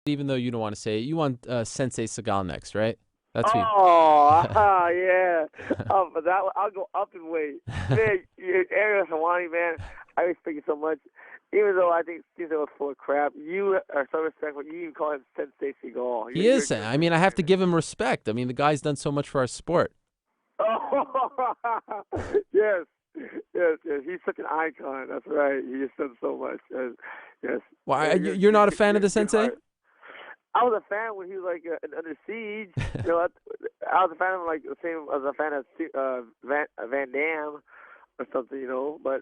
Even though you don't want to say it, you want Sensei Seagal next, right? That's who. Oh, yeah. But that one, I'll go up in weight. Man, Ariel Helwani, man, I respect you so much. Even though I think Caesar was full of crap, you are so respectful. You even call him Sensei Seagal. He You're is. a I good mean, I have to man. give him respect. I mean, the guy's done so much for our sport. Oh, yes. Yes, yes. He's such an icon. That's right. He has done so much. Yes. Yes. Why? You're, You're not a fan of you're the a good Sensei? heart. I was a fan when he was like under siege. You know, I was a fan of him like the same as a fan of Van Damme or something. You know, but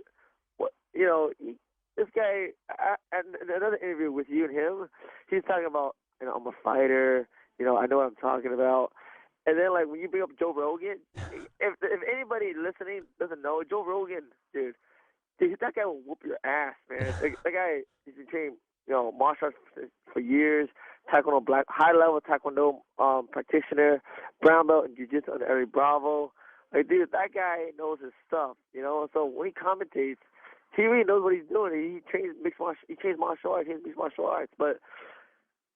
what this guy. In another interview with you and him, he's talking about I'm a fighter. I know what I'm talking about. And then like when you bring up Joe Rogan, if anybody listening doesn't know Joe Rogan, dude, that guy will whoop your ass, man. That guy, he's been training, martial arts for years. Taekwondo high level Taekwondo practitioner, brown belt in Jiu-Jitsu under Eddie Bravo. Like, dude, that guy knows his stuff, So when he commentates, he really knows what he's doing. He trains martial arts, he trains mixed martial arts. But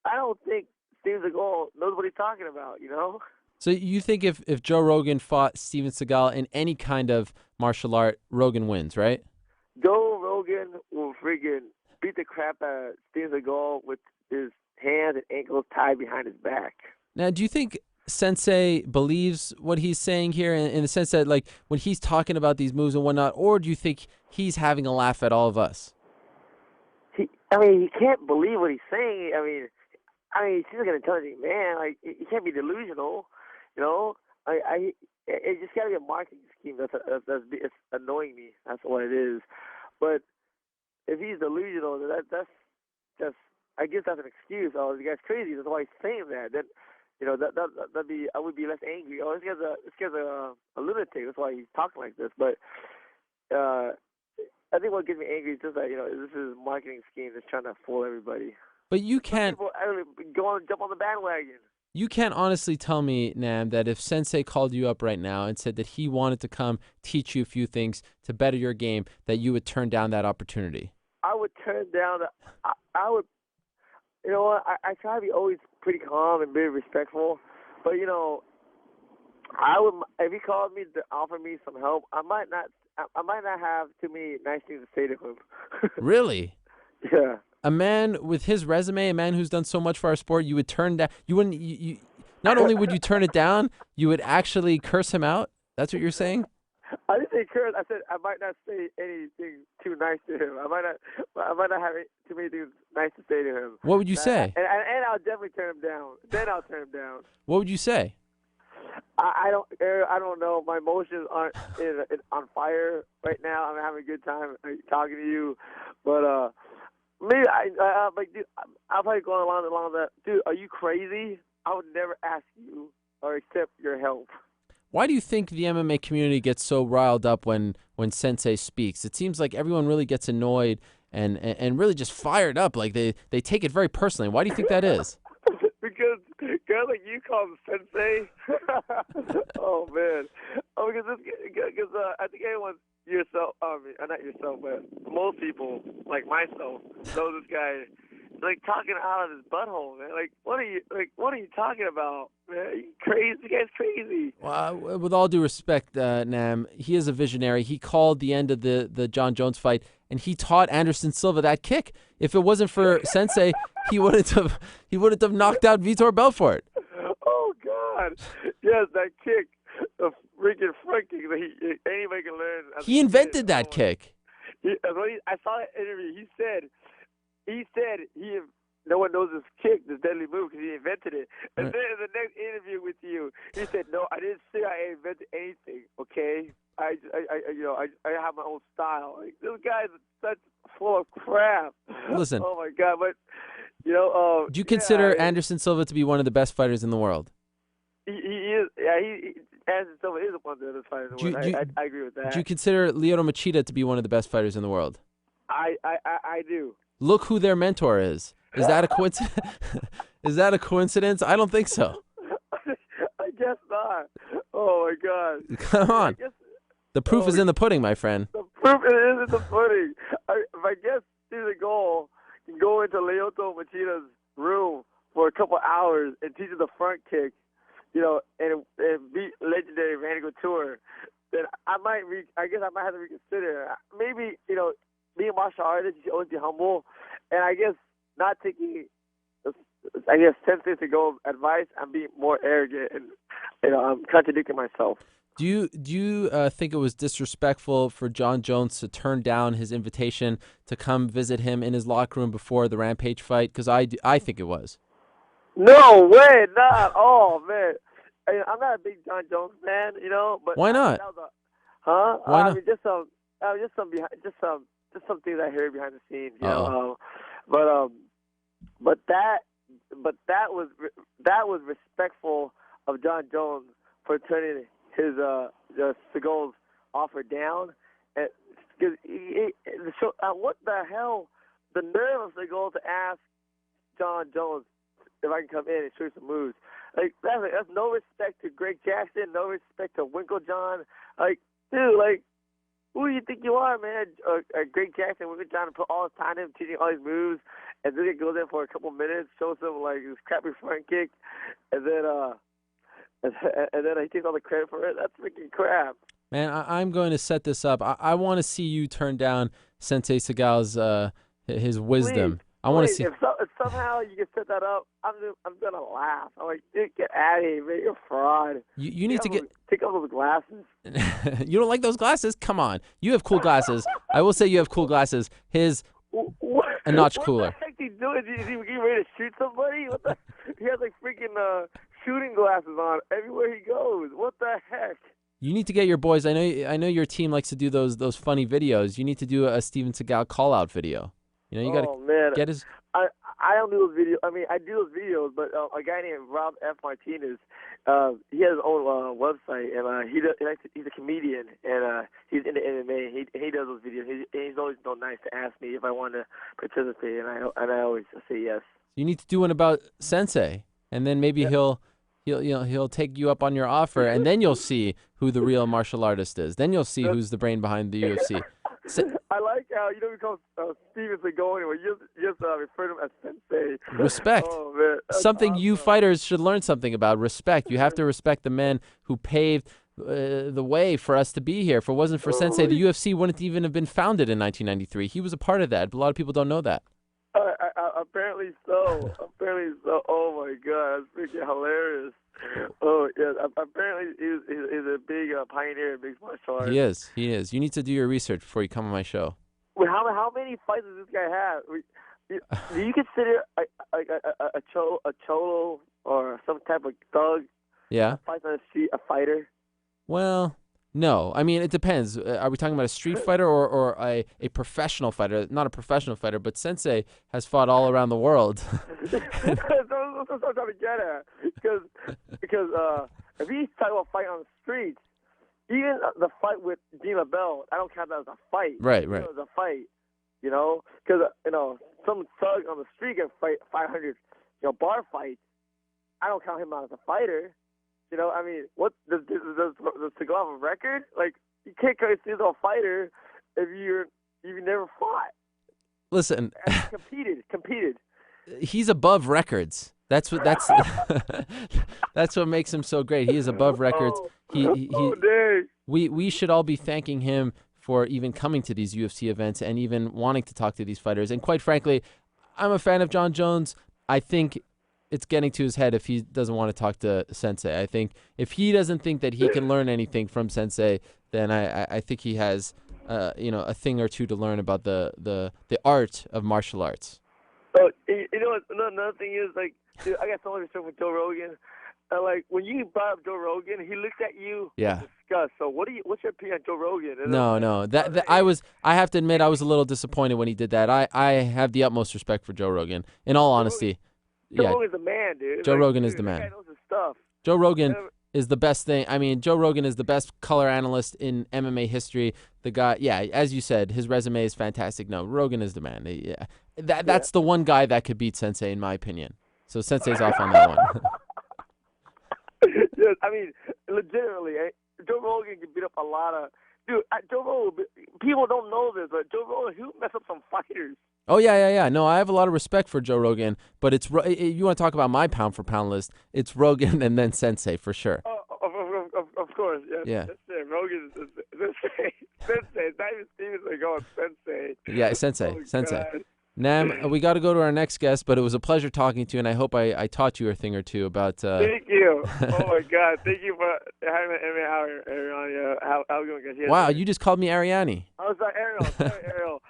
I don't think Steven Seagal knows what he's talking about. So you think if Joe Rogan fought Steven Seagal in any kind of martial art, Rogan wins, right? Joe Rogan will friggin' beat the crap out of Steven Seagal with his hands and ankles tied behind his back. Now, do you think Sensei believes what he's saying here in the sense that, like, when he's talking about these moves and whatnot, or do you think he's having a laugh at all of us? He can't believe what he's saying. He's like an intelligent man. Like, he can't be delusional. It just got to be a marketing scheme. It's annoying me. That's what it is. But if he's delusional, that's just, I guess that's an excuse. Oh, this guy's crazy. That's why he's saying that. Then, that'd be, I would be less angry. Oh, this guy's a lunatic. That's why he's talking like this. But I think what gets me angry is just that this is a marketing scheme that's trying to fool everybody. But you Some can't. people jump on the bandwagon. You can't honestly tell me, Nam, that if Sensei called you up right now and said that he wanted to come teach you a few things to better your game, that you would turn down that opportunity. I would turn down. I would. You know what? I try to be always pretty calm and very respectful, but I would. If he called me to offer me some help, I might not. I might not have too many nice things to say to him. Really? Yeah. A man with his resume, a man who's done so much for our sport, you would turn down. You wouldn't. Not only would you turn it down, you would actually curse him out. That's what you're saying? I didn't say curse. I said I might not say anything too nice to him. I might not have too many things nice to say to him. What would you say? And I'll definitely turn him down. Then I'll turn him down. What would you say? I don't know. My emotions aren't on fire right now. I'm having a good time talking to you, but maybe like, dude, I'll probably go along that. Dude, are you crazy? I would never ask you or accept your help. Why do you think the MMA community gets so riled up when Sensei speaks? It seems like everyone really gets annoyed and really just fired up. Like they take it very personally. Why do you think that is? Because guys like you call him Sensei. Oh man. Oh, because I think everyone yourself. Not yourself, but most people like myself know this guy. Like talking out of his butthole, man. Like what are you talking about, man? You crazy? This guy's crazy. Well, with all due respect, Nam, he is a visionary. He called the end of the John Jones fight, and he taught Anderson Silva that kick. If it wasn't for Sensei, he wouldn't have knocked out Vitor Belfort. Oh God! Yes, that kick, the freaking front kick that anybody can learn. He invented that kick. I saw that interview. He said no one knows this kick, this deadly move, because he invented it. And then in the next interview with you, he said, "No, I didn't say I invented anything. Okay, I have my own style." Like, this guy's such full of crap. Listen. Oh my God! But do you consider Anderson Silva to be one of the best fighters in the world? He is. Yeah, Anderson Silva is one of the best fighters in the world. I agree with that. Do you consider Lyoto Machida to be one of the best fighters in the world? I do. Look who their mentor is. Is that a coincidence? Is that a coincidence? I don't think so. I guess not. Oh my God! Come on. The proof is in the pudding, my friend. The proof is in the pudding. If I guess see the goal, can go into Lyoto Machida's room a couple hours and teach him the front kick, you know, and beat legendary Randy Couture, then I guess I might have to reconsider. Maybe, you know, being a martial artist, you should always be humble, and I guess not taking, I guess, Sensei to go advice. I'm being more arrogant, and you know, I'm contradicting myself. Do you think it was disrespectful for John Jones to turn down his invitation to come visit him in his locker room before the Rampage fight? Because I think it was. No way, not at all, man. I'm not a big John Jones fan, you know, but Why not? Why not? I mean, just some things I heard behind the scenes, you know. But that was respectful of John Jones for turning his Seagal's offer down, because what the hell, the nerve of Seagal to ask John Jones if I can come in and show you some moves. Like, that's no respect to Greg Jackson, no respect to Winklejohn. Like, dude, like, who do you think you are, man? Greg Jackson, Winklejohn, put all his time in teaching all these moves, and then he goes in for a couple minutes, shows him, like, his crappy front kick, and then he takes all the credit for it. That's freaking crap. Man, I'm going to set this up. I want to see you turn down Sensei Seagal's his wisdom. Please. I want to see. If somehow you can set that up, I'm gonna laugh. I'm like, dude, get out of here, man! You're a fraud. You need to take off those glasses. You don't like those glasses? Come on, you have cool glasses. I will say you have cool glasses. His a notch cooler. What the heck is he doing? Is he getting ready to shoot somebody? He has like freaking shooting glasses on everywhere he goes. What the heck? You need to get your boys. I know your team likes to do those funny videos. You need to do a Steven Seagal call out video. You know, you gotta get his. I don't do those videos. I mean, I do those videos, but a guy named Rob F. Martinez, he has his own website, and he's a comedian, and he's into MMA. He does those videos. He's always so nice to ask me if I want to participate, and I always say yes. You need to do one about Sensei, and then maybe he'll take you up on your offer, and then you'll see who the real martial artist is. Then you'll see who's the brain behind the UFC. I like how you don't call Steven Seagal anyway. You just refer to him as Sensei. Respect. Oh, man. Something awesome. You fighters should learn something about. Respect. You have to respect the men who paved the way for us to be here. If it wasn't for Sensei, the UFC wouldn't even have been founded in 1993. He was a part of that. But a lot of people don't know that. Apparently so. Oh my God, that's freaking hilarious. Oh yeah. Apparently he's a big pioneer in mixed martial arts. He is. You need to do your research before you come on my show. Wait, how many fights does this guy have? Do you consider a cholo or some type of thug? Yeah. Fights on the street a fighter? Well, no. I mean, it depends. Are we talking about a street fighter or a professional fighter? Not a professional fighter, but Sensei has fought all around the world. That's what I'm trying to get at. Because if he's talking about fighting on the streets, even the fight with Gina Bell, I don't count that as a fight. Right. It was a fight, you know? Because, some thug on the street can fight 500, bar fights. I don't count him out as a fighter. You know, I mean, what does Seagal have a record? Like, you can't consider a fighter if you've never fought. Listen, competed. He's above records. That's what makes him so great. He is above records. We should all be thanking him for even coming to these UFC events and even wanting to talk to these fighters. And quite frankly, I'm a fan of John Jones. I think it's getting to his head if he doesn't want to talk to Sensei. I think if he doesn't think that he can learn anything from Sensei, then I think he has a thing or two to learn about the art of martial arts. Oh, another thing is, like, dude, I got so much respect for Joe Rogan. Like, when you brought up Joe Rogan, he looked at you with disgust. So what's your opinion on Joe Rogan? No. I have to admit, I was a little disappointed when he did that. I have the utmost respect for Joe Rogan, in all honesty. Joe Rogan's the man, dude. Joe Rogan is the man. That guy knows his stuff. Joe Rogan is the best thing. I mean, Joe Rogan is the best color analyst in MMA history. The guy, as you said, his resume is fantastic. No, Rogan is the man. That's the one guy that could beat Sensei, in my opinion. So Sensei's off on that one. Yes, I mean, legitimately, Joe Rogan can beat up a lot of... Dude, Joe Rogan, people don't know this, but Joe Rogan, he'll mess up some fighters. Oh yeah. No, I have a lot of respect for Joe Rogan, but you want to talk about my pound for pound list? It's Rogan and then Sensei for sure. Oh, of course, yes. Yeah. That's it. Rogan is Sensei. Sensei. It's not even Stevenson going Sensei. Yeah, Sensei. Oh, Sensei. God. Nam, we got to go to our next guest, but it was a pleasure talking to you, and I hope I taught you a thing or two about. Thank you. Oh my God. Thank you for having an MMA Hour, Ariel. How are we going? Wow, you just called me Ariani. I was like Ariel. Sorry, Ariel.